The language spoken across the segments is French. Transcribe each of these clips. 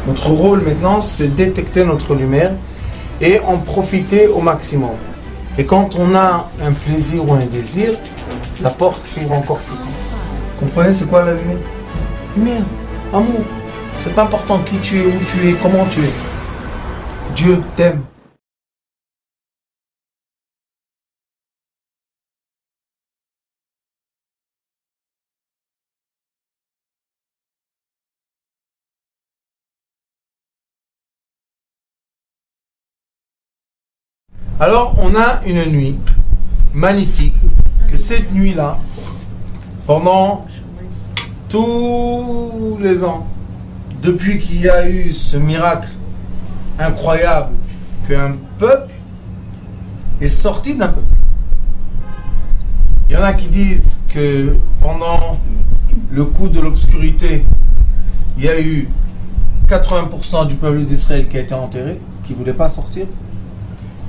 Notre rôle maintenant, c'est détecter notre lumière et en profiter au maximum. Et quand on a un plaisir ou un désir, la porte s'ouvre encore plus. Comprenez, c'est quoi la lumière? Lumière, amour. C'est pas important qui tu es, où tu es, comment tu es. Dieu t'aime. Alors, on a une nuit magnifique, que cette nuit-là, pendant tous les ans, depuis qu'il y a eu ce miracle incroyable qu'un peuple est sorti d'un peuple. Il y en a qui disent que pendant le coup de l'obscurité, il y a eu 80% du peuple d'Israël qui a été enterré, qui ne voulait pas sortir.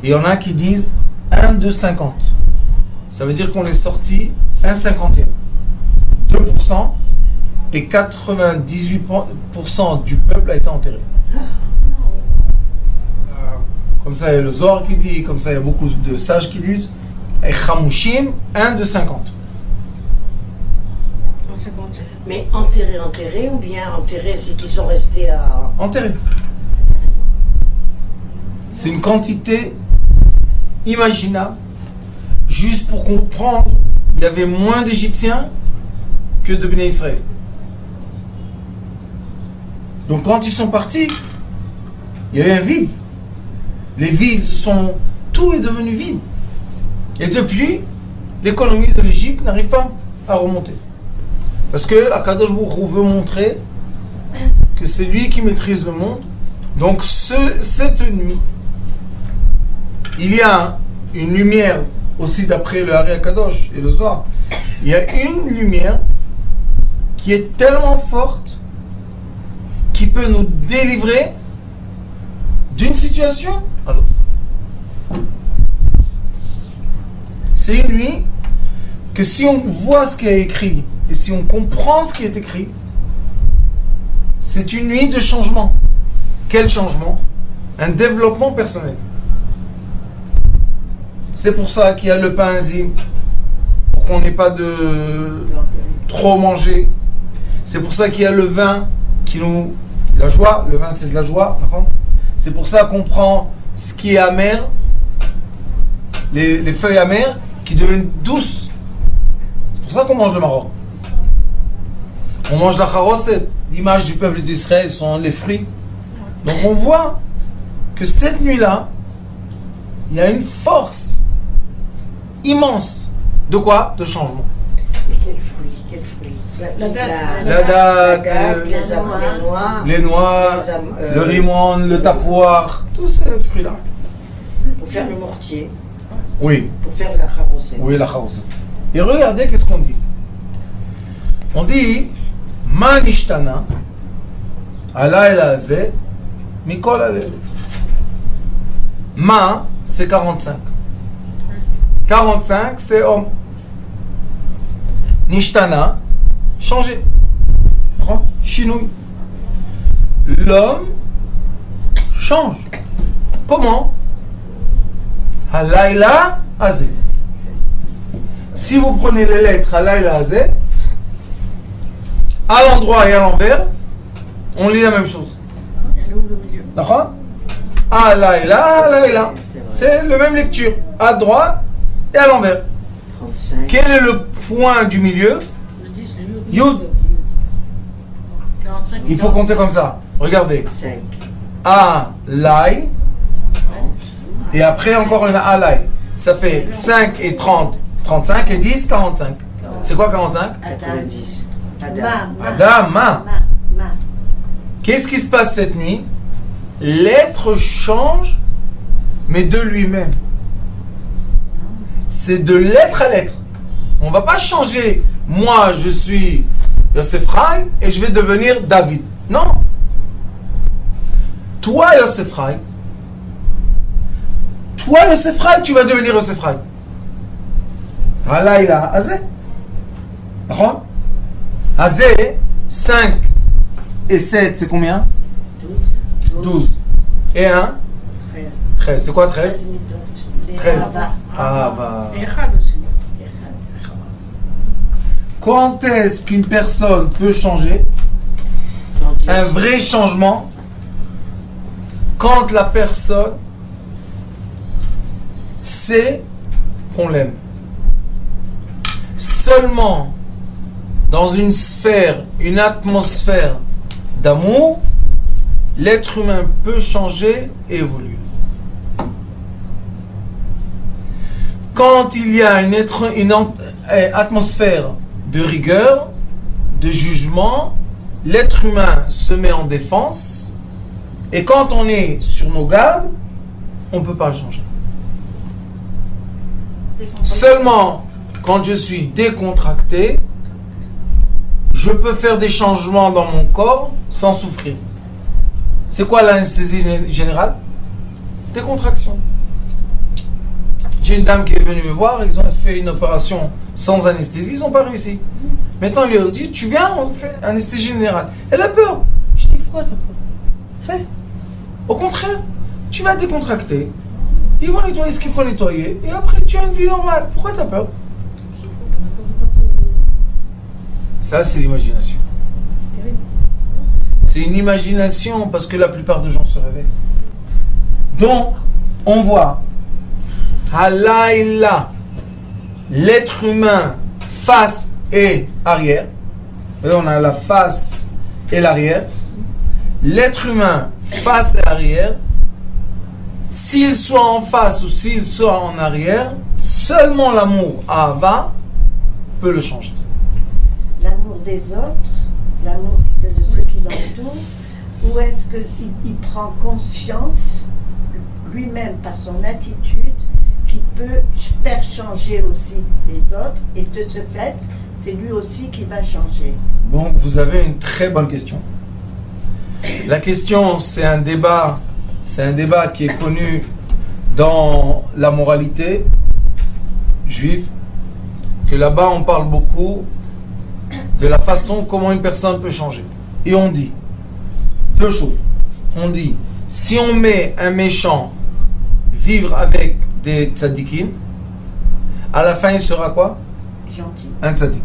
Et il y en a qui disent 1 de 50. Ça veut dire qu'on est sorti 1/50e. 2% et 98% du peuple a été enterré. Comme ça, il y a le Zohar qui dit, comme ça, il y a beaucoup de sages qui disent. Et Chamushim, 1 de 50. Mais enterré ou bien enterré, c'est qu'ils sont restés à... Enterré. C'est une quantité imaginable. Juste pour comprendre, il y avait moins d'Égyptiens que de Béné Israël. Donc quand ils sont partis, il y avait un vide. Les villes tout est devenu vide. Et depuis, l'économie de l'Égypte n'arrive pas à remonter. Parce que Akadosh Baruch Hu veut montrer que c'est lui qui maîtrise le monde. Donc cette nuit, il y a une lumière aussi d'après le Hari Akadosh et le Zohar. Il y a une lumière qui est tellement forte qui peut nous délivrer d'une situation à l'autre. C'est une nuit que si on voit ce qui est écrit et si on comprend ce qui est écrit, c'est une nuit de changement. Quel changement? Un développement personnel. C'est pour ça qu'il y a le pain enzyme, pour qu'on n'ait pas de trop manger. C'est pour ça qu'il y a le vin qui nous... La joie, le vin c'est de la joie. C'est pour ça qu'on prend ce qui est amer, les feuilles amères qui deviennent douces. C'est pour ça qu'on mange le maror. On mange la charosset. L'image du peuple d'Israël sont les fruits. Donc on voit que cette nuit-là, il y a une force immense. De quoi? De changement. Mais quel fruit? La date, les noix, le rimon, le tapoir, tous ces fruits-là. Pour faire le mortier. Oui. Pour faire la charosset. Oui, la charosset. Et regardez qu'est-ce qu'on dit. On dit Ma nishtana alayla hazeh mikol halev. Ma, c'est 45. 45, c'est homme. Nishtana, changer. Chinouille. L'homme change. Comment? Halayla hazeh. Si vous prenez les lettres Halayla hazeh, à l'endroit et à l'envers, on lit la même chose. D'accord? Halayla. C'est la même lecture. À droite et à l'envers. 35. Quel est le point du milieu? Yud. Il faut compter comme ça. Regardez. 5. Alay. Et après encore une alay. Ça fait 5 et 30. 35 et 10, 45. C'est quoi 45? 90. Adama. Qu'est-ce qui se passe cette nuit? L'être change, mais de lui-même. C'est de l'être à l'être. On ne va pas changer. Moi, je suis Yosef Rai et je vais devenir David. Non. Toi, Yosef Rai, tu vas devenir Yosef Rai. Halayla Azeh. D'accord? Azeh, 5 et 7, c'est combien? 12. 12. Et 1 13. 13. C'est quoi 13? 13. Ah, bah. Et Echad aussi. Quand est-ce qu'une personne peut changer? Un vrai changement, quand la personne sait qu'on l'aime. Seulement dans une sphère, une atmosphère d'amour, l'être humain peut changer et évoluer. Quand il y a une atmosphère de rigueur, de jugement, l'être humain se met en défense, et quand on est sur nos gardes, on ne peut pas changer. Seulement quand je suis décontracté, je peux faire des changements dans mon corps sans souffrir. C'est quoi l'anesthésie générale? Décontraction. J'ai une dame qui est venue me voir, ils ont fait une opération sans anesthésie, ils n'ont pas réussi. Maintenant, ils lui ont dit, tu viens, on fait anesthésie générale. Elle a peur. Je dis, pourquoi t'as peur? Fais. Au contraire, tu vas décontracter. Ils vont nettoyer ce qu'il faut nettoyer. Et après, tu as une vie normale. Pourquoi t'as peur? Ça, c'est l'imagination. C'est terrible. C'est une imagination parce que la plupart des gens se réveillent. Donc, on voit, Halaïla, l'être humain face et arrière. Et on a la face et l'arrière. L'être humain face et arrière, s'il soit en face ou s'il soit en arrière, seulement l'amour Ahava peut le changer. L'amour des autres, l'amour de ceux qui l'entourent, ou est-ce qu'il prend conscience lui-même par son attitude qu'il peut faire changer aussi les autres, et de ce fait, c'est lui aussi qui va changer. Donc vous avez une très bonne question. La question, c'est un débat qui est connu dans la moralité juive, que là-bas on parle beaucoup de la façon comment une personne peut changer. Et on dit deux choses. On dit, si on met un méchant vivre avec des tzadikim, à la fin il sera quoi? Gentil. Un tzadik.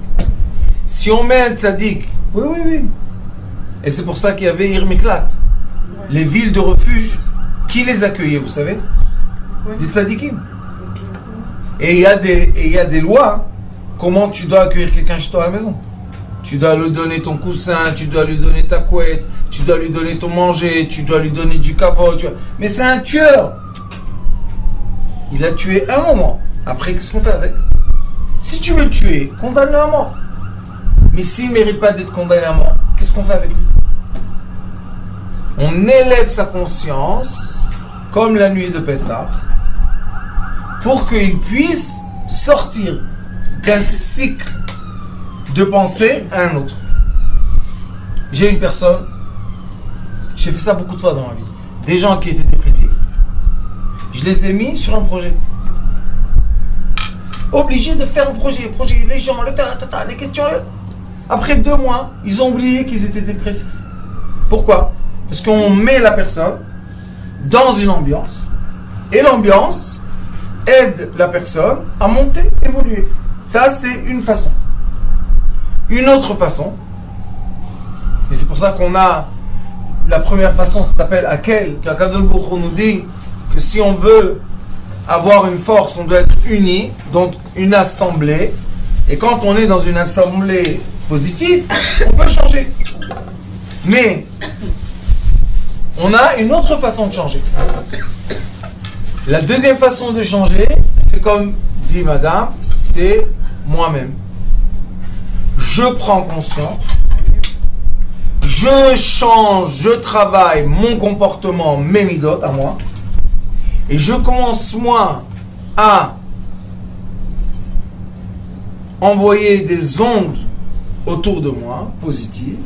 Si on met un tzadik, oui. Et c'est pour ça qu'il y avait Irmiklat, les villes de refuge, qui les accueillaient, vous savez? Des tzadikim. Et il y a des lois, comment tu dois accueillir quelqu'un chez toi à la maison. Tu dois lui donner ton coussin, tu dois lui donner ta couette, tu dois lui donner ton manger, tu dois lui donner du kavod. Mais c'est un tueur. Il a tué un moment. Après, qu'est-ce qu'on fait avec? Si tu veux le tuer, condamne-le à mort. Mais s'il ne mérite pas d'être condamné à mort, qu'est-ce qu'on fait avec lui? On élève sa conscience, comme la nuit de Pessah, pour qu'il puisse sortir d'un cycle de pensée à un autre. J'ai une personne, j'ai fait ça beaucoup de fois dans ma vie, des gens qui étaient dépressifs. Je les ai mis sur un projet. Obligés de faire un projet, les gens, les questions. Après 2 mois, ils ont oublié qu'ils étaient dépressifs. Pourquoi? Parce qu'on met la personne dans une ambiance, et l'ambiance aide la personne à monter, évoluer. Ça, c'est une façon. Une autre façon, et c'est pour ça qu'on a la première façon, ça s'appelle Akel, qu'Akadosh Baruch Hu nous dit que si on veut avoir une force, on doit être unis, donc une assemblée, et quand on est dans une assemblée positive, on peut changer. Mais on a une autre façon de changer. La deuxième façon de changer, c'est comme dit madame, c'est moi-même. Je prends conscience, je change, je travaille mon comportement, mes midotes à moi, et je commence moi à envoyer des ondes autour de moi, positives,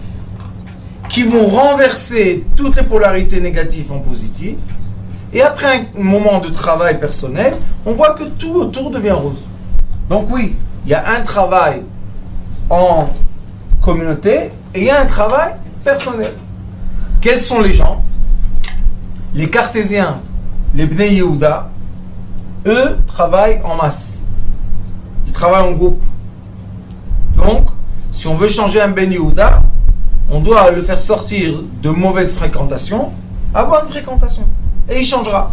qui vont renverser toutes les polarités négatives en positives, et après un moment de travail personnel, on voit que tout autour devient rose. Donc oui, il y a un travail en communauté et il y a un travail personnel. Quels sont les gens Les cartésiens, les Bnei Yehuda, eux travaillent en masse. Ils travaillent en groupe. Donc, si on veut changer un Ben Yehuda, on doit le faire sortir de mauvaise fréquentation à bonne fréquentation. Et il changera.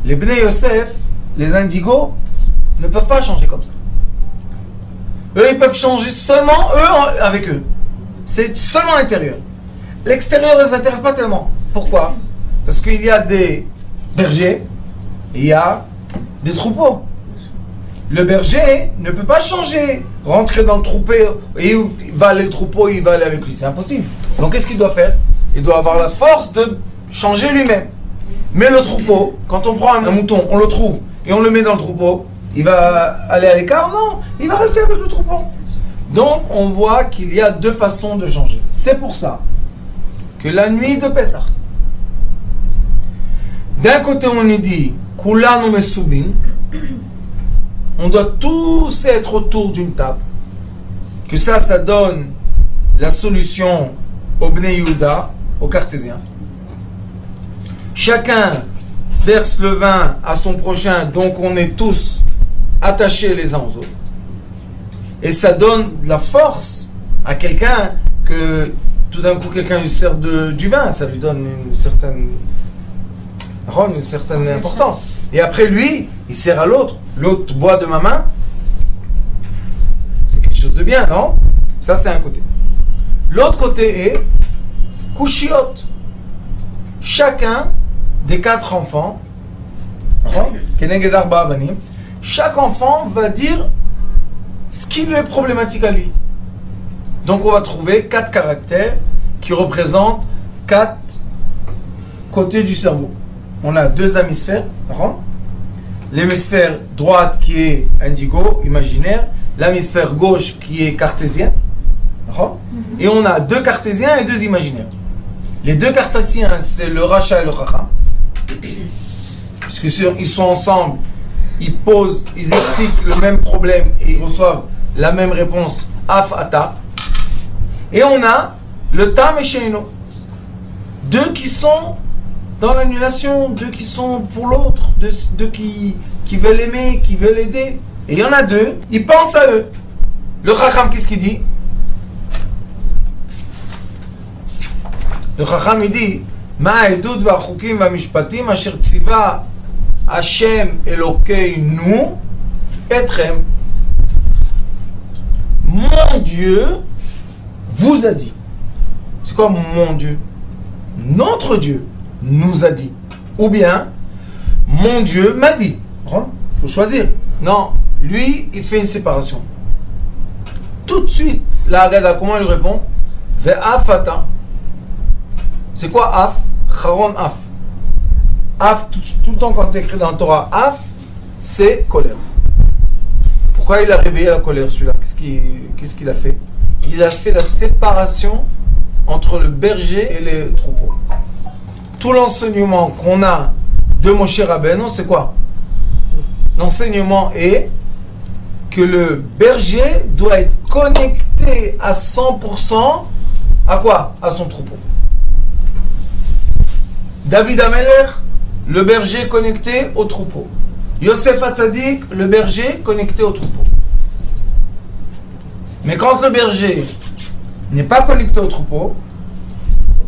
Les Bnei Yosef, les indigos, ne peuvent pas changer comme ça. Eux, ils peuvent changer seulement eux avec eux. C'est seulement intérieur. L'extérieur ne les intéresse pas tellement. Pourquoi? Parce qu'il y a des bergers et il y a des troupeaux. Le berger ne peut pas changer, rentrer dans le troupeau et où va aller le troupeau, il va aller avec lui. C'est impossible. Donc qu'est-ce qu'il doit faire? Il doit avoir la force de changer lui-même. Mais le troupeau, quand on prend un mouton, on le trouve et on le met dans le troupeau, il va aller à l'écart? Non, il va rester avec le troupeau. Donc on voit qu'il y a deux façons de changer. C'est pour ça que la nuit de Pessah, d'un côté on nous dit Kulanu Mesubin, on doit tous être autour d'une table, que ça donne la solution au Bnei Yehuda, aux cartésiens. Chacun verse le vin à son prochain, donc on est tous attachés les uns aux autres. Et ça donne de la force à quelqu'un que tout d'un coup quelqu'un lui sert du vin, ça lui donne une certaine importance. Et après lui, il sert à l'autre. L'autre boit de ma main. C'est quelque chose de bien, non? Ça c'est un côté. L'autre côté est Kushiot. Chacun des 4 enfants, chaque enfant va dire ce qui lui est problématique à lui. Donc on va trouver 4 caractères qui représentent 4 côtés du cerveau. On a 2 hémisphères, l'hémisphère droite qui est indigo, imaginaire, l'hémisphère gauche qui est cartésien, et on a 2 cartésiens et 2 imaginaires. Les 2 cartésiens, c'est le Racha et le Chacham, puisqu'ils sont ensemble, ils expliquent le même problème et ils reçoivent la même réponse, Af Ata. Et on a le Tam et Sheino, 2 qui sont dans l'annulation, 2 qui sont pour l'autre, 2 qui veulent aimer, qui veulent aider. Et il y en a 2, ils pensent à eux. Le Chacham, qu'est-ce qu'il dit? Le Chacham, il dit Ma'edut va'chukim va'mishpatim asher tziva Hashem Elokeinu etrem. Mon Dieu vous a dit. C'est quoi mon Dieu? Notre Dieu nous a dit. Ou bien, mon Dieu m'a dit. Il faut choisir. Non, lui, il fait une séparation. Tout de suite, la Haggadah, comment il répond? Ve'afata. C'est quoi af? Charon af. Af, tout le temps quand tu écris dans la Torah, af, c'est colère. Pourquoi il a réveillé la colère celui-là? Qu'est-ce qu'il a fait? Il a fait la séparation entre le berger et les troupeaux. Tout l'enseignement qu'on a de Moshe Rabbeinu, c'est quoi? L'enseignement est que le berger doit être connecté à 100% à quoi? À son troupeau. David Ameler, le berger connecté au troupeau. Yosef Hatzadik, le berger connecté au troupeau. Mais quand le berger n'est pas connecté au troupeau,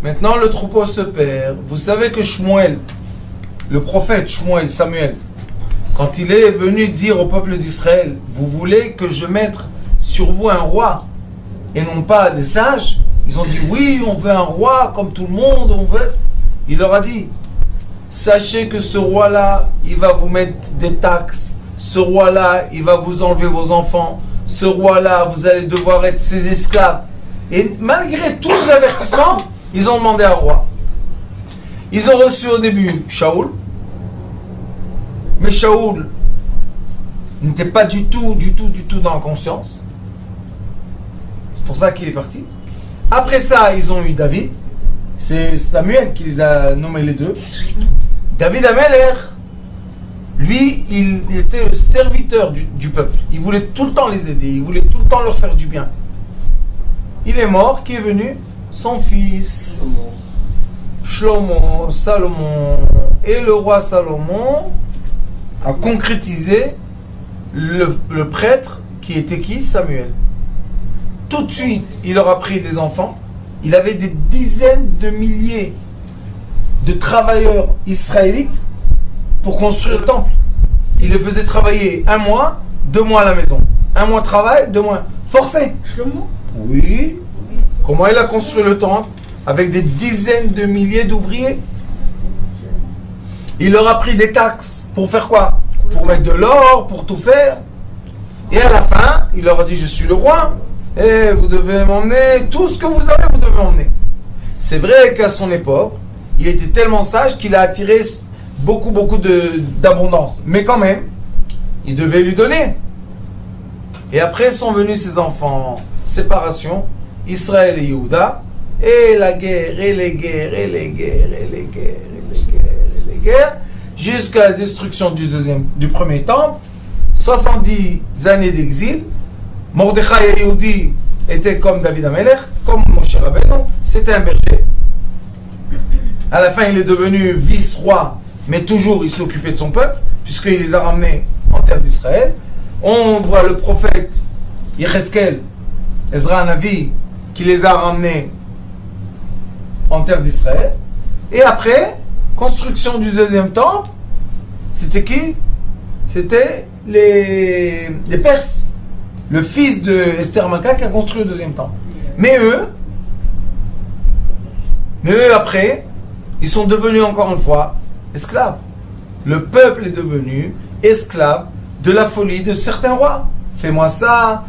maintenant le troupeau se perd. Vous savez que Shmuel, le prophète Shmuel, Samuel, quand il est venu dire au peuple d'Israël, vous voulez que je mette sur vous un roi et non pas des sages? Ils ont dit oui, on veut un roi comme tout le monde, on veut. Il leur a dit, sachez que ce roi-là, il va vous mettre des taxes. Ce roi-là, il va vous enlever vos enfants. Ce roi-là, vous allez devoir être ses esclaves. Et malgré tous les avertissements, ils ont demandé un roi. Ils ont reçu au début Shaoul. Mais Shaoul n'était pas du tout dans la conscience. C'est pour ça qu'il est parti. Après ça, ils ont eu David. C'est Samuel qui les a nommés les 2. David Ameler, lui, il était le serviteur du peuple. Il voulait tout le temps les aider. Il voulait tout le temps leur faire du bien. Il est mort. Qui est venu? Son fils. Shlomo, Salomon et le roi Salomon a concrétisé le prêtre qui était qui? Samuel. Tout de suite, il leur a pris des enfants. Il avait des dizaines de milliers de travailleurs israélites pour construire le temple. Il les faisait travailler 1 mois, 2 mois à la maison. 1 mois de travail, 2 mois. Forcé. Shlomo? Oui. Comment il a construit le temple? Avec des dizaines de milliers d'ouvriers. Il leur a pris des taxes. Pour faire quoi? Pour mettre de l'or, pour tout faire. Et à la fin, il leur a dit, je suis le roi. Et vous devez m'emmener, tout ce que vous avez, vous devez m'emmener. C'est vrai qu'à son époque, il était tellement sage qu'il a attiré beaucoup d'abondance. Mais quand même, il devait lui donner. Et après sont venus ses enfants, séparation, Israël et Yehuda, et la guerre, et les guerres, et les guerres, et les guerres, et les guerres, et les guerres, jusqu'à la destruction du premier temple, 70 années d'exil. Mordechai et Yehudi étaient comme David Amelech, comme Moshe Rabbeinu, c'était un berger. À la fin, il est devenu vice-roi, mais toujours il s'est occupé de son peuple, puisqu'il les a ramenés en terre d'Israël. On voit le prophète Yecheskel, Ezra Navi, qui les a ramenés en terre d'Israël. Et après, construction du deuxième temple, c'était qui? C'était les Perses. Le fils de Esther Malka qui a construit le deuxième temple. Mais eux, après, ils sont devenus encore une fois esclaves. Le peuple est devenu esclave de la folie de certains rois. Fais-moi ça,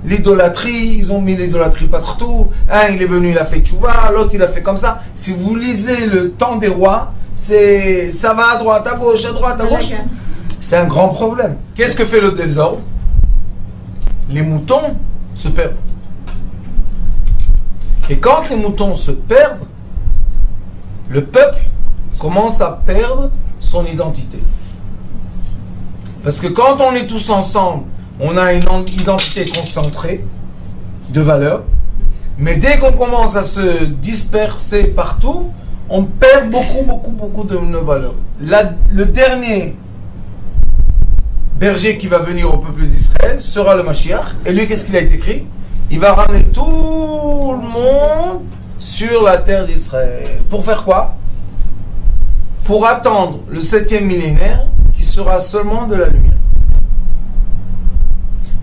l'idolâtrie, ils ont mis l'idolâtrie partout. Un, il est venu, il a fait tchouva, l'autre, il a fait comme ça. Si vous lisez le temps des rois, ça va à droite, à gauche, à droite, à gauche. C'est un grand problème. Qu'est-ce que fait le désordre? Les moutons se perdent. Et quand les moutons se perdent, le peuple commence à perdre son identité. Parce que quand on est tous ensemble, on a une identité concentrée de valeurs. Mais dès qu'on commence à se disperser partout, on perd beaucoup de nos valeurs. Le dernier berger qui va venir au peuple d'Israël sera le Mashiach. Et lui, qu'est-ce qu'il a été écrit? Il va ramener tout le monde sur la terre d'Israël. Pour faire quoi? Pour attendre le 7e millénaire qui sera seulement de la lumière.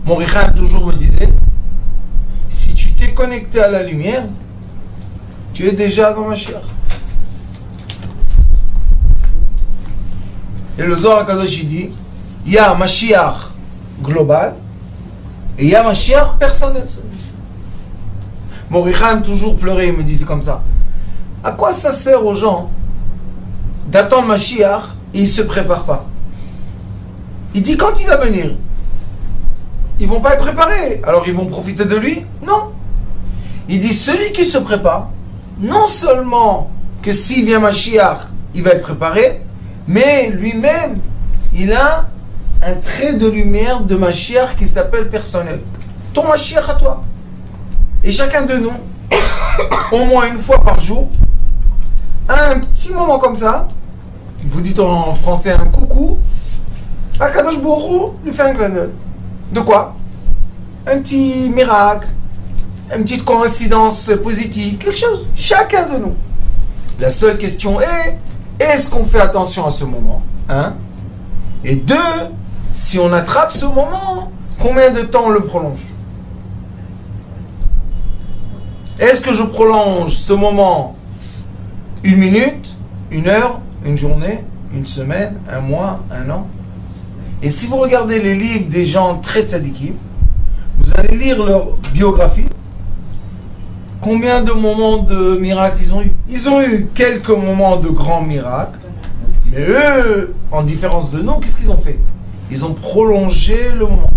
Mon Richard toujours me disait, si tu t'es connecté à la lumière, tu es déjà dans Mashiach. Et le Zohar HaKadosh il dit, il y a Mashiach global et il y a Mashiach personnel. Mon Richard toujours pleurait, il me disait comme ça. À quoi ça sert aux gens d'attendre Mashiach et ils ne se préparent pas? Il dit quand il va venir, ils ne vont pas être préparés, alors ils vont profiter de lui? Non. Il dit celui qui se prépare, non seulement que s'il vient Mashiach, il va être préparé, mais lui-même, il a un trait de lumière de Mashiach qui s'appelle personnel. Ton Mashiach à toi. Et chacun de nous, au moins une fois par jour, a un petit moment comme ça, vous dites en français un coucou, Akadosh Baruch Hu lui fait un clin d'œil. De quoi? Un petit miracle, une petite coïncidence positive, quelque chose. Chacun de nous. La seule question est, est-ce qu'on fait attention à ce moment? Un. Et deux, si on attrape ce moment, combien de temps on le prolonge? Est-ce que je prolonge ce moment 1 minute, 1 heure, 1 journée, 1 semaine, 1 mois, 1 an? Et si vous regardez les livres des gens très tzadikim, vous allez lire leur biographie. Combien de moments de miracles ils ont eu? Ils ont eu quelques moments de grands miracles. Mais eux, en différence de nous, qu'est-ce qu'ils ont fait? Ils ont prolongé le moment.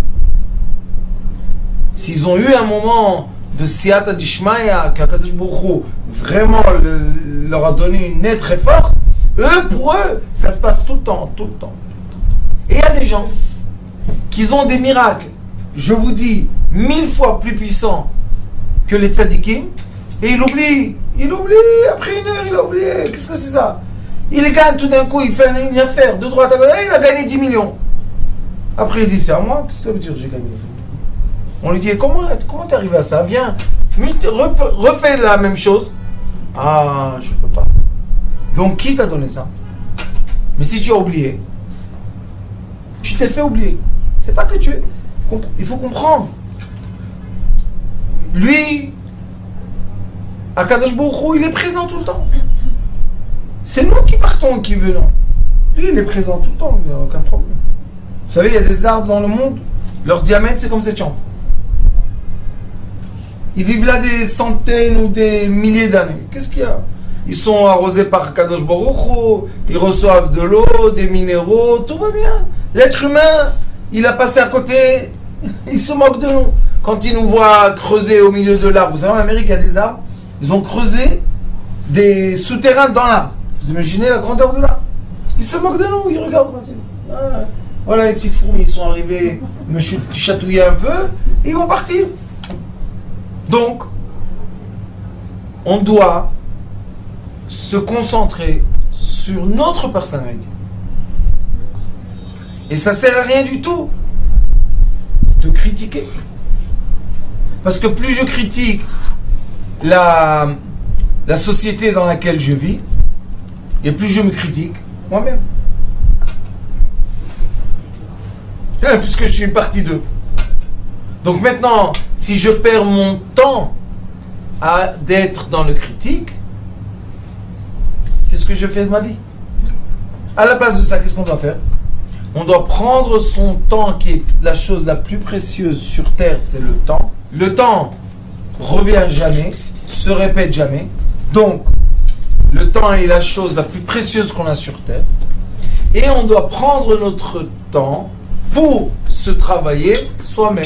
S'ils ont eu un moment de Siyata Dishmaya, qu'Akadosh Baruch Hu vraiment leur a donné une aide très forte, pour eux, ça se passe tout le temps. Et il y a des gens qui ont des miracles, je vous dis, 1000 fois plus puissants que les tzadikim, et il oublie, après 1 heure, il a as oublié, qu'est-ce que c'est ça? Il gagne tout d'un coup, il fait une affaire de droite à gauche, il a gagné 10 millions. Après il dit, c'est à moi, qu'est-ce que ça veut dire j'ai gagné? On lui dit, comment t'es arrivé à ça? Viens, refais la même chose. Ah, je peux pas. Donc qui t'a donné ça? Mais si tu as oublié, tu t'es fait oublier. C'est pas que tu... Il faut comprendre. Lui, Akadosh Baruch Hu, il est présent tout le temps. C'est nous qui partons et qui venons. Lui, il est présent tout le temps, il n'y a aucun problème. Vous savez, il y a des arbres dans le monde, leur diamètre, c'est comme cette chambre. Ils vivent là des centaines ou des milliers d'années. Qu'est-ce qu'il y a? Ils sont arrosés par Kadosh Baruch Hu, ils reçoivent de l'eau, des minéraux, tout va bien. L'être humain, il a passé à côté, il se moque de nous. Quand il nous voit creuser au milieu de l'arbre, vous savez, en Amérique, il y a des arbres, ils ont creusé des souterrains dans l'arbre. Vous imaginez la grandeur de l'arbre? Ils se moquent de nous, ils regardent. Ah, voilà, les petites fourmis, ils sont arrivés me chatouiller un peu, et ils vont partir. Donc, on doit se concentrer sur notre personnalité. Et ça sert à rien du tout de critiquer. Parce que plus je critique la société dans laquelle je vis, et plus je me critique moi-même. Puisque je suis une partie d'eux. Donc maintenant, si je perds mon temps d'être dans le critique, qu'est-ce que je fais de ma vie? À la place de ça, qu'est-ce qu'on doit faire? On doit prendre son temps, qui est la chose la plus précieuse sur Terre, c'est le temps. Le temps revient jamais, se répète jamais. Donc, le temps est la chose la plus précieuse qu'on a sur Terre. Et on doit prendre notre temps pour se travailler soi-même.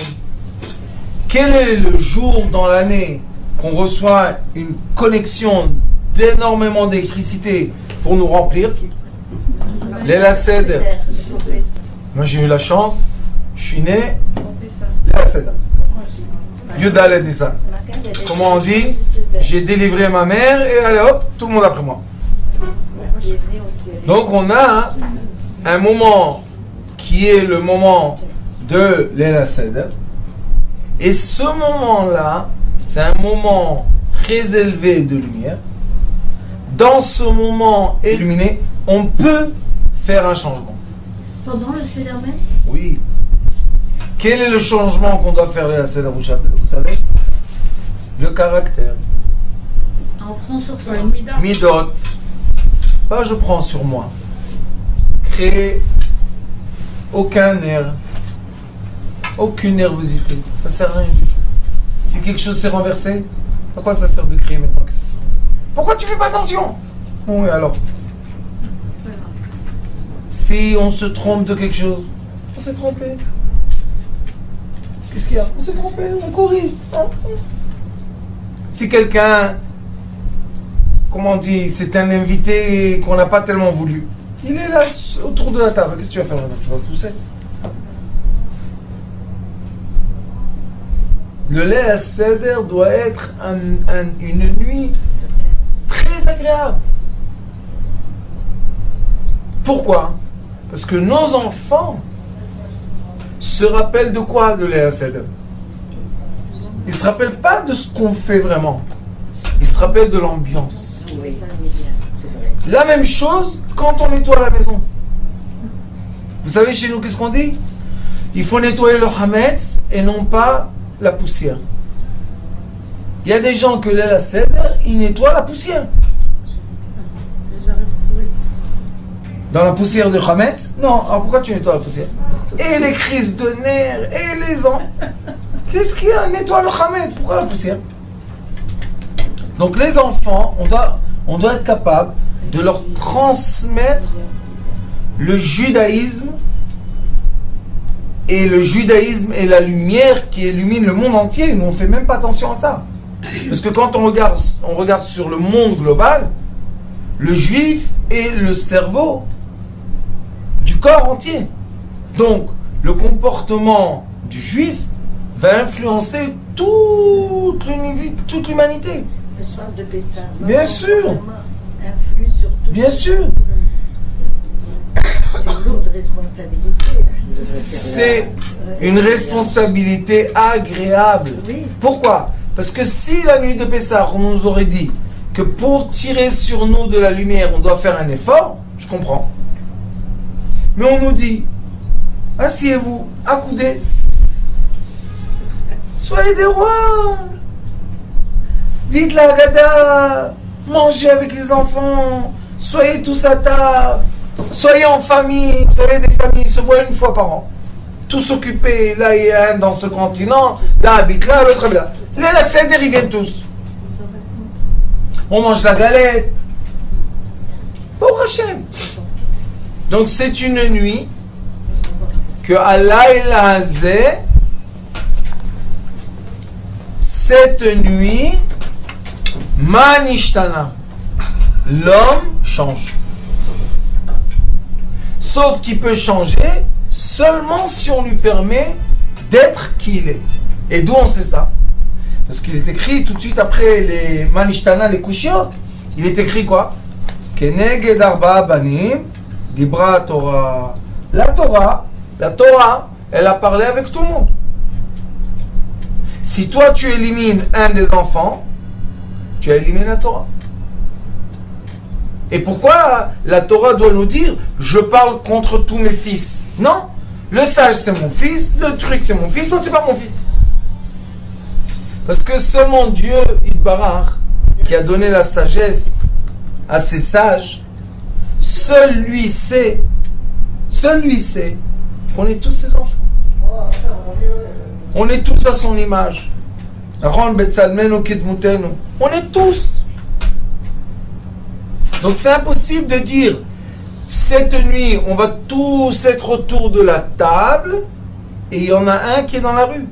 Quel est le jour dans l'année qu'on reçoit une connexion d'énormément d'électricité pour nous remplir? Leila Seder. Moi j'ai eu la chance, je suis né Leila Seder. Yudaled Nissan. Comment on dit? J'ai délivré ma mère et allez hop, tout le monde après moi. Donc on a un moment qui est le moment de Leila Seder. Et ce moment-là, c'est un moment très élevé de lumière. Dans ce moment illuminé, on peut faire un changement. Pendant le Seder même? Oui. Quel est le changement qu'on doit faire à la Seder, vous savez? Le caractère. On prend sur soi. Midot. Pas je prends sur moi. Créer aucun nerf. Aucune nervosité. Ça sert à rien du tout. Si quelque chose s'est renversé, à quoi ça sert de crier maintenant? Pourquoi tu fais pas attention? Oui, alors. Si on se trompe de quelque chose, on s'est trompé. Qu'est-ce qu'il y a? On s'est trompé, on corrige. Si quelqu'un, comment on dit, c'est un invité qu'on n'a pas tellement voulu, il est là autour de la table. Qu'est-ce que tu vas faire maintenant? Tu vas le pousser. Le Leila Seder doit être une nuit très agréable. Pourquoi? Parce que nos enfants se rappellent de quoi de Leila Seder? Ils ne se rappellent pas de ce qu'on fait vraiment. Ils se rappellent de l'ambiance. Oui, c'est vrai. La même chose quand on nettoie la maison. Vous savez chez nous qu'est-ce qu'on dit? Il faut nettoyer le hametz et non pas la poussière. Il y a des gens que Leila Seder, ils nettoient la poussière. Dans la poussière de Hametz? Non. Alors pourquoi tu nettoies la poussière? Et les crises de nerfs, et les ans. Qu'est-ce qu'il y a? Nettoie le Hametz. Pourquoi la poussière? Donc les enfants, on doit être capable de leur transmettre le judaïsme. Et le judaïsme est la lumière qui illumine le monde entier. Mais on ne fait même pas attention à ça. Parce que quand on regarde sur le monde global, le juif est le cerveau du corps entier. Donc, le comportement du juif va influencer toute l'humanité. Le soir de Pessah. Bien sûr. influe sur tout. Bien sûr. C'est une lourde responsabilité. C'est une responsabilité agréable. Oui. Pourquoi? Parce que si la nuit de Pessah, on nous aurait dit que pour tirer sur nous de la lumière, on doit faire un effort, je comprends. Mais on nous dit, asseyez-vous, accoudez. Soyez des rois. Dites la Haggadah, mangez avec les enfants, soyez tous à table, soyez en famille. Vous savez, des familles se voient une fois par an. Tous occupés, là il y a un dans ce continent, là habite là, l'autre là. Là, la Seder, ils viennent tous. On mange la galette. Bon Hachem. Donc c'est une nuit que Allah el Hazeh, cette nuit, Manishtana, l'homme change. Sauf qu'il peut changer seulement si on lui permet d'être qui il est. Et d'où on sait ça? Parce qu'il est écrit tout de suite après les Manishtana, les Kushiot, il est écrit quoi? Keneged arba'a banim, dibra Torah. La Torah, elle a parlé avec tout le monde. Si toi tu élimines un des enfants, tu as éliminé la Torah. Et pourquoi la Torah doit nous dire je parle contre tous mes fils? Non, le sage c'est mon fils, le truc c'est mon fils, l'autre c'est pas mon fils. Parce que seulement Dieu, Yitbarach, qui a donné la sagesse à ses sages, seul lui sait qu'on est tous ses enfants. On est tous à son image. On est tous. Donc c'est impossible de dire cette nuit on va tous être autour de la table et il y en a un qui est dans la rue.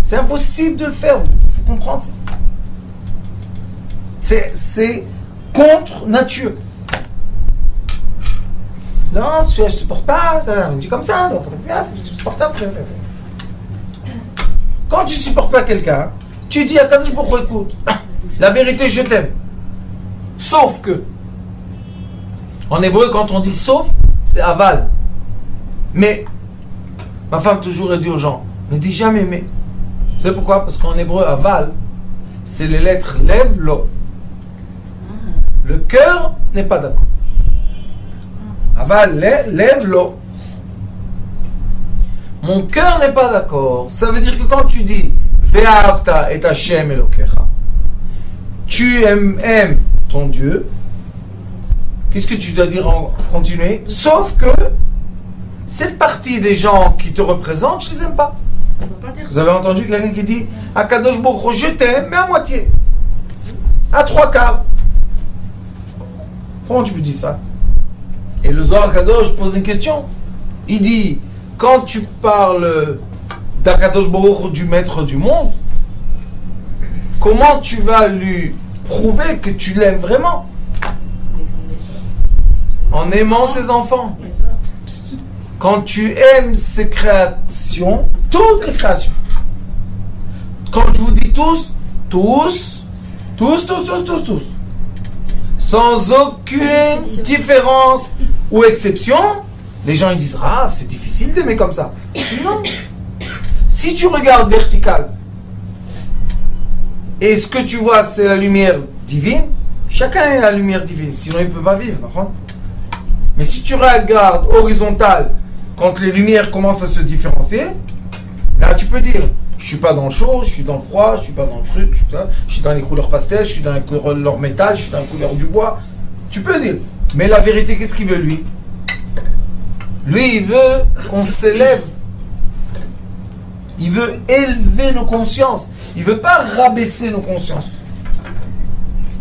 C'est impossible de le faire, il faut comprendre ça. C'est contre nature. Non, je ne supporte pas, on dit comme ça, donc je supporte pas. Quand tu ne supportes pas quelqu'un, tu dis à Kadosh Baruch Hu, écoute, la vérité, je t'aime. Sauf que, en hébreu, quand on dit sauf, c'est aval. Mais, ma femme toujours a dit aux gens, ne dis jamais mais. Vous savez pourquoi? Parce qu'en hébreu, aval, c'est les lettres lève, lo. Le cœur n'est pas d'accord. Aval, lève, lo. Mon cœur n'est pas d'accord. Ça veut dire que quand tu dis Ve'ahavta et Hashem Elokecha, tu aimes ton Dieu, qu'est-ce que tu dois dire en continuer? Sauf que cette partie des gens qui te représentent, je les aime pas. Vous avez entendu quelqu'un qui dit Akadosh Baruch Hu, je t'aime, mais à moitié, à 3/4. Comment tu peux dire ça? Et le Zohar Kadosh pose une question. Il dit quand tu parles d'Akadosh Baruch Hu, du maître du monde, comment tu vas lui prouver que tu l'aimes vraiment? En aimant ses enfants. Quand tu aimes ses créations, toutes les créations. Quand je vous dis tous, sans aucune différence ou exception, les gens ils disent Rav, c'est difficile d'aimer comme ça. Non. Si tu regardes vertical et ce que tu vois c'est la lumière divine, chacun a la lumière divine, sinon il ne peut pas vivre. Mais si tu regardes horizontal, quand les lumières commencent à se différencier, là tu peux dire je suis pas dans le chaud, je suis dans le froid, je suis pas dans le truc, je suis dans les couleurs pastel, je suis dans les couleurs métal, je suis dans les couleurs du bois. Tu peux dire. Mais la vérité, qu'est-ce qu'il veut lui? Lui, il veut qu'on s'élève. Il veut élever nos consciences. Il veut pas rabaisser nos consciences.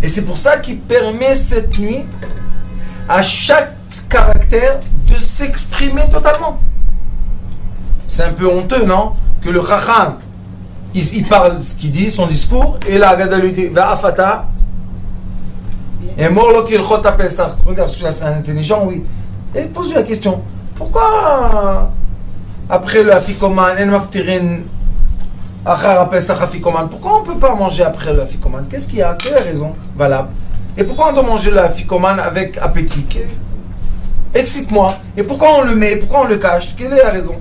Et c'est pour ça qu'il permet cette nuit à chaque caractère de s'exprimer totalement. C'est un peu honteux, non? Que le Chacham, il parle ce qu'il dit, son discours, et la Haggadah lui dit Va'afata, et Morlo Kilchot Pesach. Regarde, celui-là c'est un intelligent, oui. Et il pose lui la question pourquoi après le Afikoman, En Maftirin, Achar Pesach Afikoman, pourquoi on ne peut pas manger après le Afikoman? Qu'est-ce qu'il y a? Quelle est la raison valable? Et pourquoi on doit manger la ficomane avec appétit? Explique-moi. Et pourquoi on le met? Pourquoi on le cache? Quelle est la raison?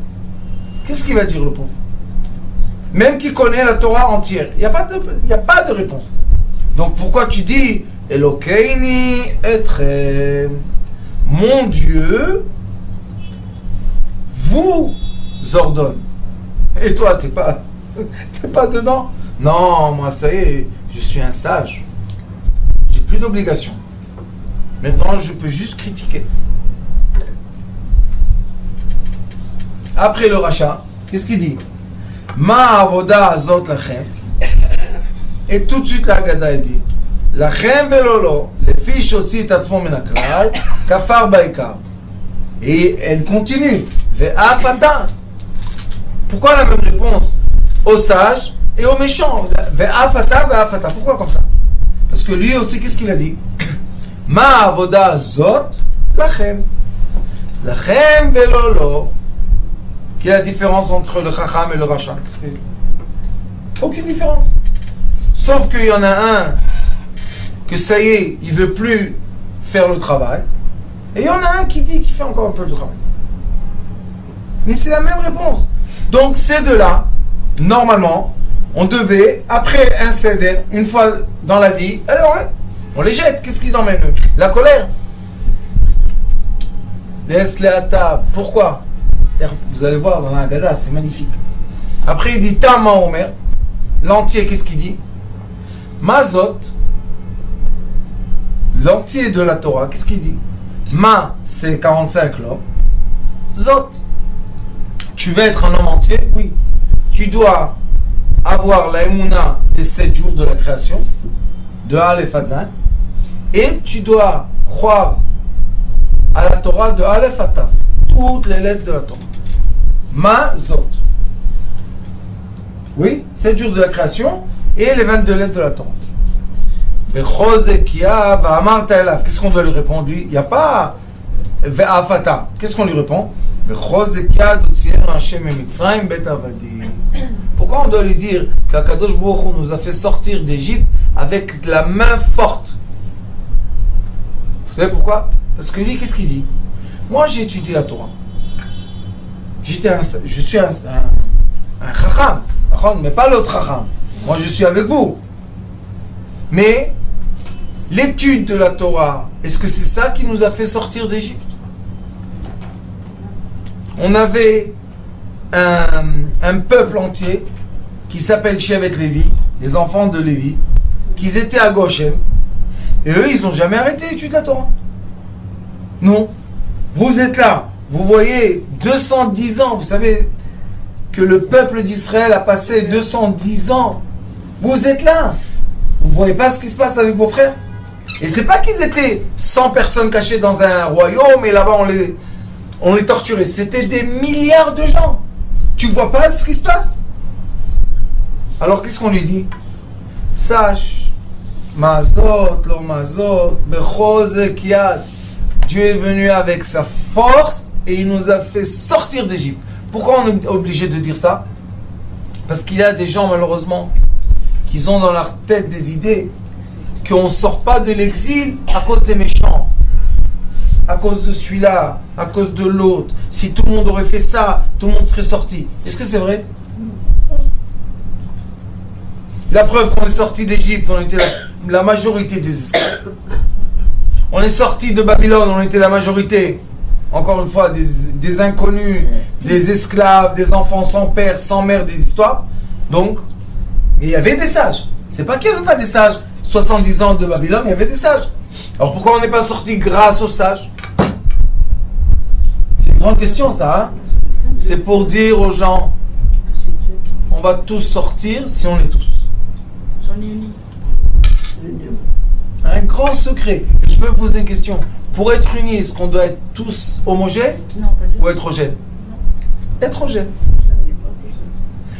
Qu'est-ce qu'il va dire le pauvre? Même qui connaît la Torah entière, il n'y a pas de réponse. Donc pourquoi tu dis Elokeini etrem, mon Dieu vous ordonne. Et toi, t'es pas dedans? Non, moi ça y est, je suis un sage. J'ai plus d'obligation. Maintenant, je peux juste critiquer. Après le rachat, qu'est-ce qu'il dit? Ma avoda azot lachem. Et tout de suite la Haggadah elle dit lachem velolo lefi shotzi et atzmo min haklal kafar baikar. Et elle continue ve'afata. Pourquoi la même réponse aux sages et aux méchants? Ve'afata ve'afata. Pourquoi comme ça? Parce que lui aussi qu'est-ce qu'il a dit? Ma avoda azot lachem. Lachem velolo. Quelle est la différence entre le chacham et le rachat? Aucune différence. Sauf qu'il y en a un que ça y est, il ne veut plus faire le travail. Et il y en a un qui dit qu'il fait encore un peu de travail. Mais c'est la même réponse. Donc ces deux-là, normalement, on devait, après un seder, une fois dans la vie, alors on les jette. Qu'est-ce qu'ils emmènent eux? La colère. Laisse-les à table. Pourquoi? Vous allez voir dans la Haggadah, c'est magnifique. Après il dit Tama Omer, l'entier, qu'est-ce qu'il dit? Mazot, l'entier de la Torah, qu'est-ce qu'il dit? Ma, c'est 45 l'homme. Zot, tu veux être un homme entier? Oui. Tu dois avoir la Emouna des 7 jours de la création, de Aleph à Zayin, et tu dois croire à la Torah de Aleph à Tav. Toutes les lettres de la Torah. Mazot. Oui, 7 jours de la création et les 22 lettres de la Torah. Qu'est-ce qu'on doit lui répondre lui? Il n'y a pas Ve'afata. Qu'est-ce qu'on lui répond? Pourquoi on doit lui dire qu'Akadosh Baruch Hu nous a fait sortir d'Égypte avec la main forte? Vous savez pourquoi? Parce que lui, qu'est-ce qu'il dit? Moi, j'ai étudié la Torah. Je suis un chacham, mais pas l'autre chacham. Moi, je suis avec vous. Mais l'étude de la Torah, est-ce que c'est ça qui nous a fait sortir d'Égypte? On avait un peuple entier qui s'appelle Shevet Lévi, les enfants de Lévi, qui étaient à Goshen, et eux, ils n'ont jamais arrêté l'étude de la Torah. Non. Vous êtes là, vous voyez 210 ans, vous savez que le peuple d'Israël a passé 210 ans. Vous êtes là, vous voyez pas ce qui se passe avec vos frères? Et c'est pas qu'ils étaient 100 personnes cachées dans un royaume et là-bas on les torturait. C'était des milliards de gens. Tu vois pas ce qui se passe? Alors qu'est-ce qu'on lui dit? Sache, mazot, lo mazot, bechozek yad. Dieu est venu avec sa force et il nous a fait sortir d'Égypte. Pourquoi on est obligé de dire ça? Parce qu'il y a des gens malheureusement qui ont dans leur tête des idées qu'on ne sort pas de l'exil à cause des méchants, à cause de celui-là, à cause de l'autre. Si tout le monde aurait fait ça, tout le monde serait sorti. Est-ce que c'est vrai? La preuve qu'on est sorti d'Égypte, on était la majorité des esclaves. On est sorti de Babylone, on était la majorité. Encore une fois, des inconnus, des esclaves, des enfants sans père, sans mère, des histoires. Donc, il y avait des sages. C'est pas qu'il n'y avait pas des sages. 70 ans de Babylone, il y avait des sages. Alors pourquoi on n'est pas sorti grâce aux sages? C'est une grande question ça. Hein? C'est pour dire aux gens, on va tous sortir si on est tous. J'en ai unis. Un grand secret. Je peux vous poser une question. Pour être unis, est-ce qu'on doit être tous homogènes? Non, pas du tout. Ou hétérogènes? Hétérogènes.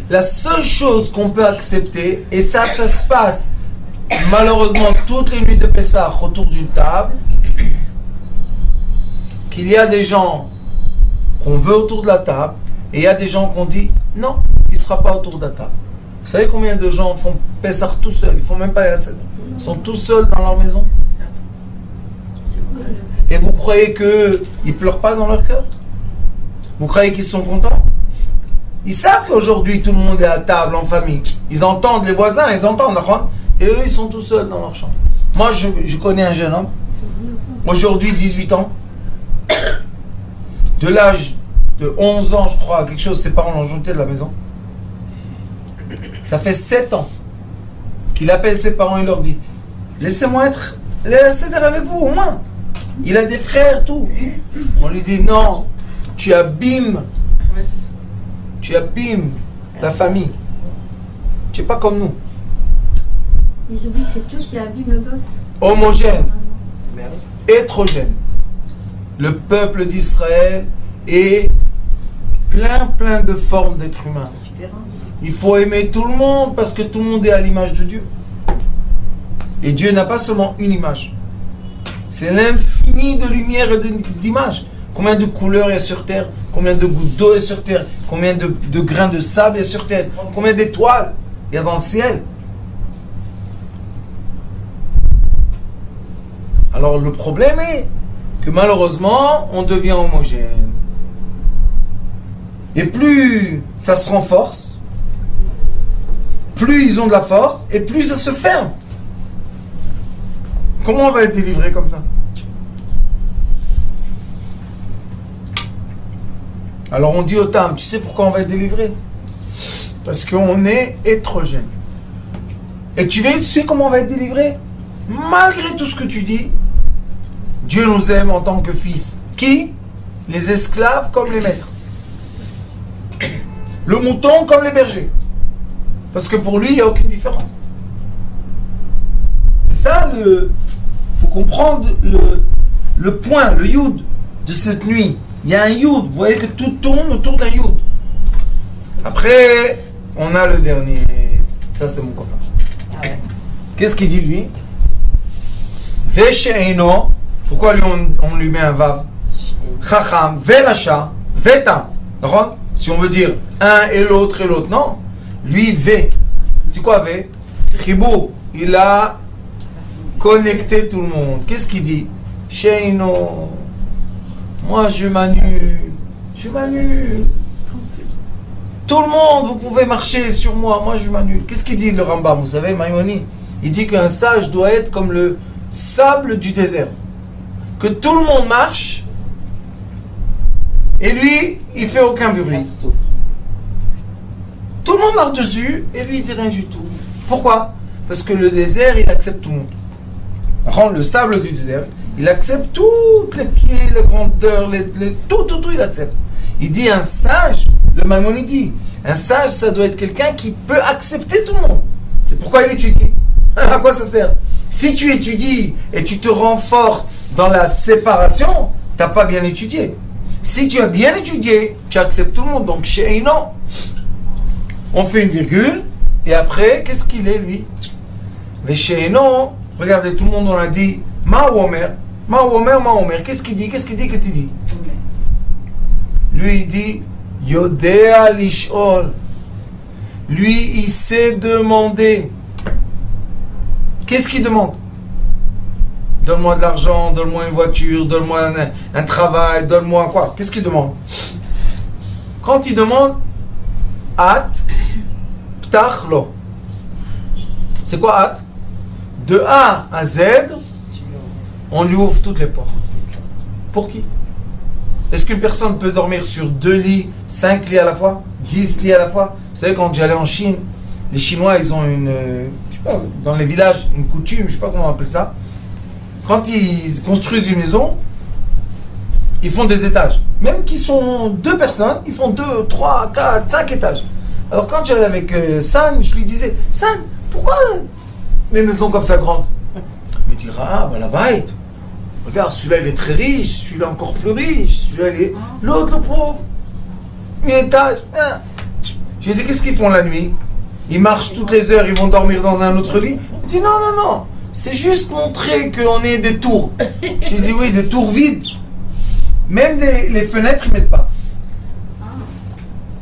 La seule chose qu'on peut accepter, et ça se passe malheureusement toutes les nuits de Pessah autour d'une table, qu'il y a des gens qu'on veut autour de la table, et il y a des gens qu'on dit non, il ne sera pas autour de la table. Vous savez combien de gens font Pessah tout seuls? Ils ne font même pas la scène. Ils sont tout seuls dans leur maison. Et vous croyez qu'ils ne pleurent pas dans leur cœur? Vous croyez qu'ils sont contents? Ils savent qu'aujourd'hui tout le monde est à table en famille. Ils entendent les voisins, ils entendent. Et eux, ils sont tout seuls dans leur chambre. Moi, je connais un jeune homme, aujourd'hui 18 ans, de l'âge de 11 ans, je crois, quelque chose, ses parents l'ont jeté de la maison. Ça fait 7 ans qu'il appelle ses parents et leur dit: laissez-moi être avec vous au moins. Il a des frères, tout. On lui dit: non, tu abîmes la famille. Tu n'es pas comme nous. Ils oublient que c'est toi qui abîme le gosse. Homogène, hétérogène. Le peuple d'Israël est plein de formes d'êtres humains. Il faut aimer tout le monde parce que tout le monde est à l'image de Dieu. Et Dieu n'a pas seulement une image. C'est l'infini de lumière et d'images. Combien de couleurs il y a sur terre? Combien de gouttes d'eau il y a sur terre? Combien de grains de sable il y a sur terre? Combien d'étoiles il y a dans le ciel? Alors le problème est que malheureusement, on devient homogène. Et plus ça se renforce, plus ils ont de la force, et plus ça se ferme. Comment on va être délivré comme ça? Alors on dit au Tam, tu sais pourquoi on va être délivré? Parce qu'on est hétérogène. Et tu sais comment on va être délivré? Malgré tout ce que tu dis, Dieu nous aime en tant que fils. Qui? Les esclaves comme les maîtres. Le mouton comme les bergers. Parce que pour lui, il n'y a aucune différence. C'est ça il faut comprendre le point, le youd de cette nuit. Il y a un youd. Vous voyez que tout tourne autour d'un youd. Après, on a le dernier. Ça, c'est mon copain. Ah ouais. Qu'est-ce qu'il dit lui? Vesheino. Pourquoi lui on lui met un vav? Chacham, velacha, vetam. D'accord? Si on veut dire un et l'autre, non. Lui, V. C'est quoi V? Chibou. Il a connecté tout le monde. Qu'est-ce qu'il dit? Sheino. Moi, je m'annule. Je m'annule. Tout le monde, vous pouvez marcher sur moi. Moi, je m'annule. Qu'est-ce qu'il dit le Rambam? Vous savez, Maïmoni? Il dit qu'un sage doit être comme le sable du désert. Que tout le monde marche. Et lui, il fait aucun bruit. Tout le monde marche dessus et lui, il dit rien du tout. Pourquoi? Parce que le désert, il accepte tout le monde. Rend le sable du désert, il accepte toutes les pieds, les grandeurs, tout, il accepte. Il dit un sage, le Maïmonide dit, un sage, ça doit être quelqu'un qui peut accepter tout le monde. C'est pourquoi il étudie. À quoi ça sert? Si tu étudies et tu te renforces dans la séparation, tu n'as pas bien étudié. Si tu as bien étudié, tu acceptes tout le monde. Donc chez Einon, on fait une virgule, et après, qu'est-ce qu'il est, lui? Mais chez Einon, regardez, tout le monde, on a dit, Ma Omer, qu'est-ce qu'il dit? Lui, il dit, Yodea Lishol. Lui, il sait demander. Qu'est-ce qu'il demande? Donne-moi de l'argent, donne-moi une voiture, donne-moi un travail, donne-moi quoi? Qu'est-ce qu'il demande? Quand il demande, At, Ptach Lo. C'est quoi At? De A à Z, on lui ouvre toutes les portes. Pour qui? Est-ce qu'une personne peut dormir sur 2 lits, 5 lits à la fois, 10 lits à la fois? Vous savez, quand j'allais en Chine, les Chinois, ils ont une, je sais pas, dans les villages, une coutume, je sais pas comment on appelle ça. Quand ils construisent une maison, ils font des étages. Même qu'ils sont 2 personnes, ils font 2, 3, 4, 5 étages. Alors quand j'allais avec San, je lui disais, San, pourquoi les maisons comme ça grandes? Il me dira, ah, bah la bête. Regarde, celui-là il est très riche, celui-là encore plus riche, celui-là il est... L'autre le pauvre. Un étage. Ah. J'ai dit, qu'est-ce qu'ils font la nuit? Ils marchent toutes les heures, ils vont dormir dans un autre lit. Il me dit, non. C'est juste montrer qu'on est des tours. Je lui dis, oui, des tours vides. Même les fenêtres, ils ne mettent pas.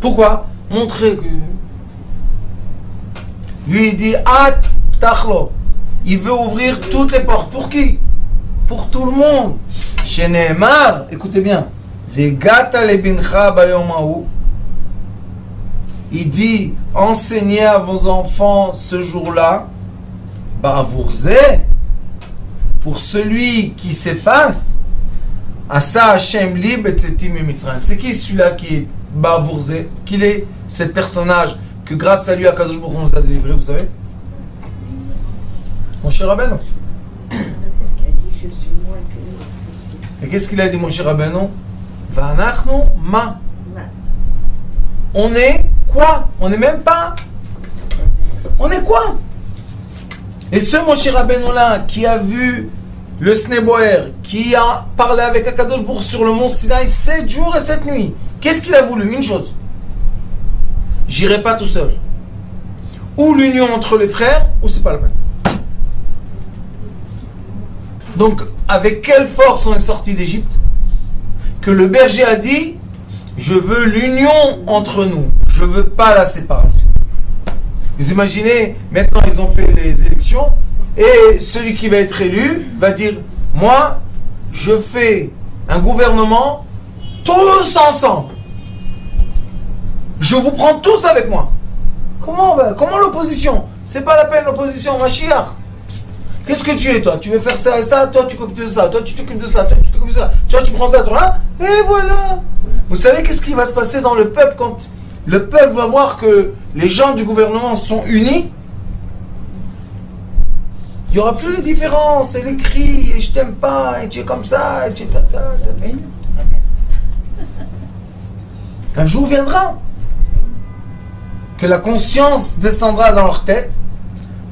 Pourquoi? Montrer que... Lui, il dit, At, Tachlo. Il veut ouvrir toutes les portes. Pour qui? Pour tout le monde. Sheneemar, écoutez bien, Vegata lebincha bayom hahu. Il dit, enseignez à vos enfants ce jour-là, Ba'avourze, pour celui qui s'efface, Asa Hashem li betzeti mimitzrayim. C'est qui celui-là qui est Ba'avourze? Qui est ce personnage que grâce à lui, Akadosh Baruch Hu nous a délivré, vous savez? Mon cher Rabbeinu. Il a dit, je suis moins que lui. Et qu'est-ce qu'il a dit, mon cher Rabbeinu? Va'anachnu ma. On est quoi? On n'est même pas. On est quoi? Et ce Moshe Rabbeinu là qui a vu le Sneboer, qui a parlé avec Akadosh Baruch Hu sur le mont Sinaï 7 jours et 7 nuits, qu'est-ce qu'il a voulu? Une chose. J'irai pas tout seul. Ou l'union entre les frères, ou c'est pas la peine. Donc, avec quelle force on est sorti d'Égypte? Que le berger a dit, je veux l'union entre nous. Je veux pas la séparation. Vous imaginez, maintenant ils ont fait les élections, et celui qui va être élu va dire, moi, je fais un gouvernement tous ensemble. Je vous prends tous avec moi. Comment l'opposition? C'est pas la peine l'opposition, Mashiach. Qu'est-ce que tu es toi? Tu veux faire ça et ça, toi tu t'occupes de ça, toi tu t'occupes de ça, toi tu t'occupes de ça, toi tu prends ça, toi, hein? Et voilà. Vous savez qu'est-ce qui va se passer dans le peuple quand le peuple va voir que les gens du gouvernement sont unis? Il n'y aura plus les différences et les cris et je t'aime pas et tu es comme ça et tu es tata. Un jour viendra que la conscience descendra dans leur tête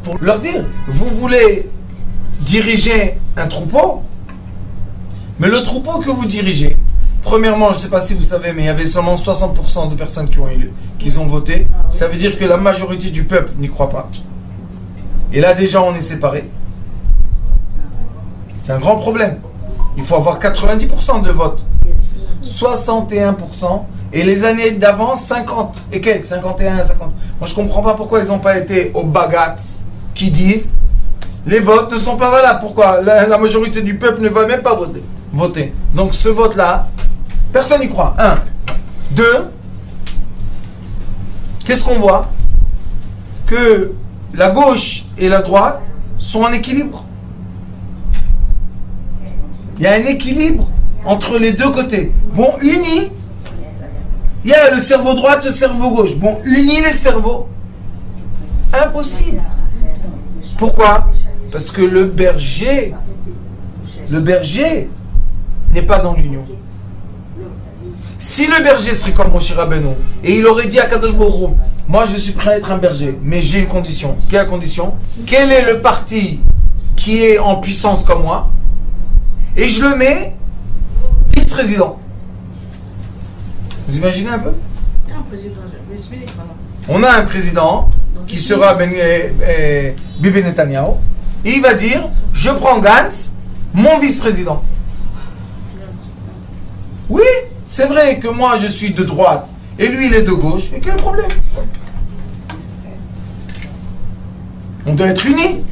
pour leur dire, vous voulez diriger un troupeau, mais le troupeau que vous dirigez, premièrement, je ne sais pas si vous savez, mais il y avait seulement 60% de personnes qui ont voté. Ça veut dire que la majorité du peuple n'y croit pas. Et là déjà on est séparés. C'est un grand problème. Il faut avoir 90% de vote. 61%. Et les années d'avant, 50. Et quelques, 51, 50. Moi je comprends pas pourquoi ils n'ont pas été au Bagatz qui disent les votes ne sont pas valables. Pourquoi? La majorité du peuple ne va même pas voter. Donc ce vote-là, personne n'y croit. 1. 2. Qu'est-ce qu'on voit? Que la gauche et la droite sont en équilibre. Il y a un équilibre entre les deux côtés. Bon, unis, il y a le cerveau droit et le cerveau gauche. Bon, unis les cerveaux. Impossible. Pourquoi? Parce que le berger n'est pas dans l'union. Si le berger serait comme Moshe Rabbeinu et il aurait dit à Kadosh Baruch Hu, moi je suis prêt à être un berger, mais j'ai une condition. Quelle condition? Quel est le parti qui est en puissance comme moi? Et je le mets vice-président. Vous imaginez un peu? On a un président qui sera Bibi Netanyahu et il va dire, je prends Gantz, mon vice-président. Oui, c'est vrai que moi je suis de droite et lui il est de gauche, et quel problème? On doit être unis.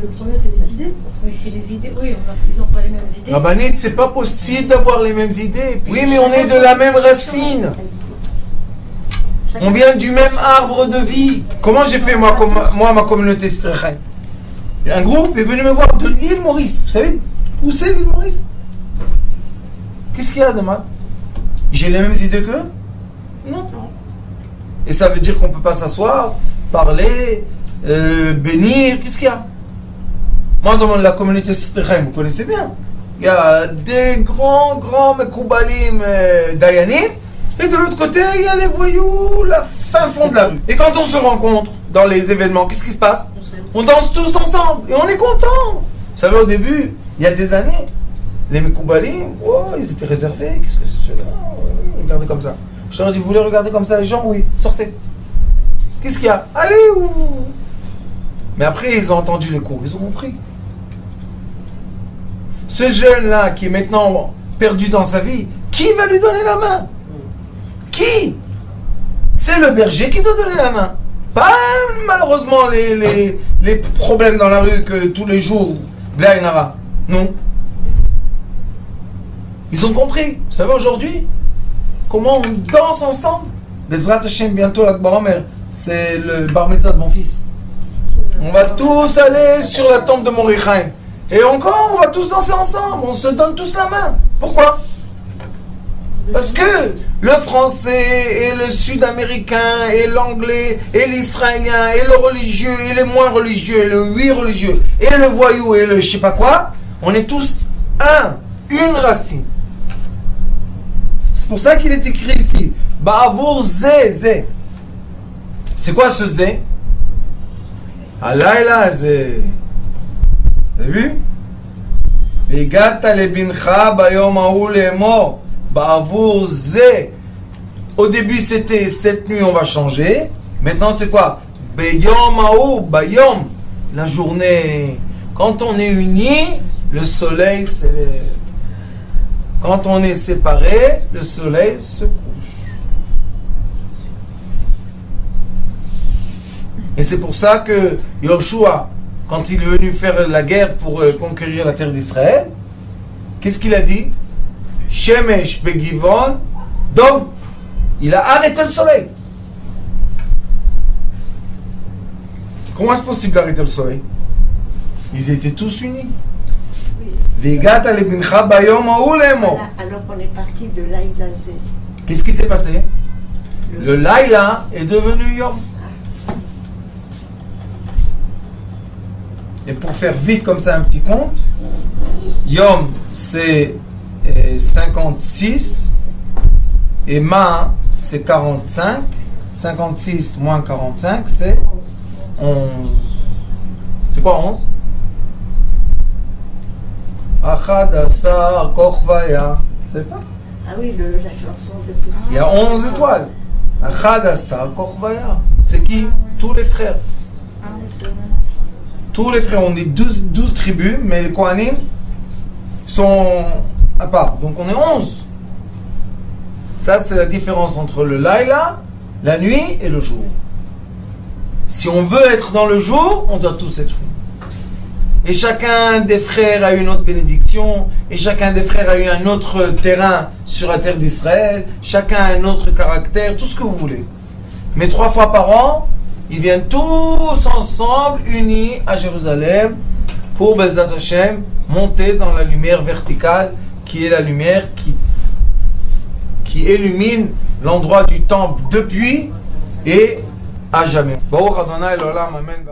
Le problème, c'est les idées. Oui, c'est les idées. Oui, ils n'ont pas les mêmes idées. Rabanit, c'est pas possible d'avoir les mêmes idées. Oui, mais on est de la même racine. On vient du même arbre de vie. Comment j'ai fait moi, ma communauté Strechay? Un groupe est venu me voir de l'île Maurice. Vous savez où c'est l'île Maurice? Qu'est-ce qu'il y a de mal? J'ai les mêmes idées qu'eux? Non. Et ça veut dire qu'on ne peut pas s'asseoir, parler, bénir. Qu'est-ce qu'il y a? Moi, dans la communauté Strechay, vous connaissez bien. Il y a des grands Mekoubalim Dayanim. Et de l'autre côté, il y a les voyous, la fin fond de la rue. Et quand on se rencontre dans les événements, qu'est-ce qui se passe? On danse tous ensemble et on est contents. Vous savez, au début, il y a des années, les Mekoubalim, oh, ils étaient réservés. Qu'est-ce que c'est là? Regardez comme ça. Je leur ai dit, vous voulez regarder comme ça les gens? Oui, sortez. Qu'est-ce qu'il y a? Allez, Mais après, ils ont entendu les cours, ils ont compris. Ce jeune-là qui est maintenant perdu dans sa vie, qui va lui donner la main? Qui? C'est le berger qui doit donner la main. Pas malheureusement les les, problèmes dans la rue que tous les jours, Blainara. Non. Ils ont compris. Vous savez aujourd'hui comment on danse ensemble? Bezrat Hashem, bientôt l'Akbar Omer. C'est le bar mitzvah de mon fils. On va tous aller sur la tombe de Mordechai. Et encore, on va tous danser ensemble. On se donne tous la main. Pourquoi? Parce que le français et le sud-américain et l'anglais et l'israélien et le religieux et le moins religieux et le oui religieux et le voyou et le je sais pas quoi, on est tous une racine. C'est pour ça qu'il est écrit ici Ba'avour zé. C'est quoi ce zé? Alayla zé. T'as vu? Vegata lebincha bayom haou lemor. Ba'avour zé. Au début c'était cette nuit on va changer. Maintenant c'est quoi? Bayom haou, bayom. La journée. Quand on est unis, le soleil c'est. Quand on est séparés, le soleil se couche. Et c'est pour ça que Yoshua, quand il est venu faire la guerre pour conquérir la terre d'Israël, qu'est-ce qu'il a dit? Shemesh begivon dom. Il a arrêté le soleil. Comment est-ce possible d'arrêter le soleil? Ils étaient tous unis. Alors qu'on est parti de Laïla Zé. Qu'est-ce qui s'est passé? Le Laïla est devenu Yom. Et pour faire vite comme ça un petit compte, Yom c'est 56 et Ma c'est 45. 56 moins 45 c'est 11. C'est quoi 11? Achad Asar Kochvaya. C'est pas? Ah oui, la chanson de Poussin. Il y a 11 étoiles. Achad Asar Kochvaya. C'est qui? Tous les frères. Tous les frères. On est 12 tribus, mais les Kohanim sont à part. Donc on est 11. Ça, c'est la différence entre le Laïla, la nuit et le jour. Si on veut être dans le jour, on doit tous être unis. Et chacun des frères a eu une autre bénédiction, et chacun des frères a eu un autre terrain sur la terre d'Israël, chacun a un autre caractère, tout ce que vous voulez. Mais 3 fois par an, ils viennent tous ensemble, unis à Jérusalem, pour Bezrat Hashem, monter dans la lumière verticale, qui est la lumière qui illumine l'endroit du temple depuis et à jamais. Baruch Adonai l'olam, amen.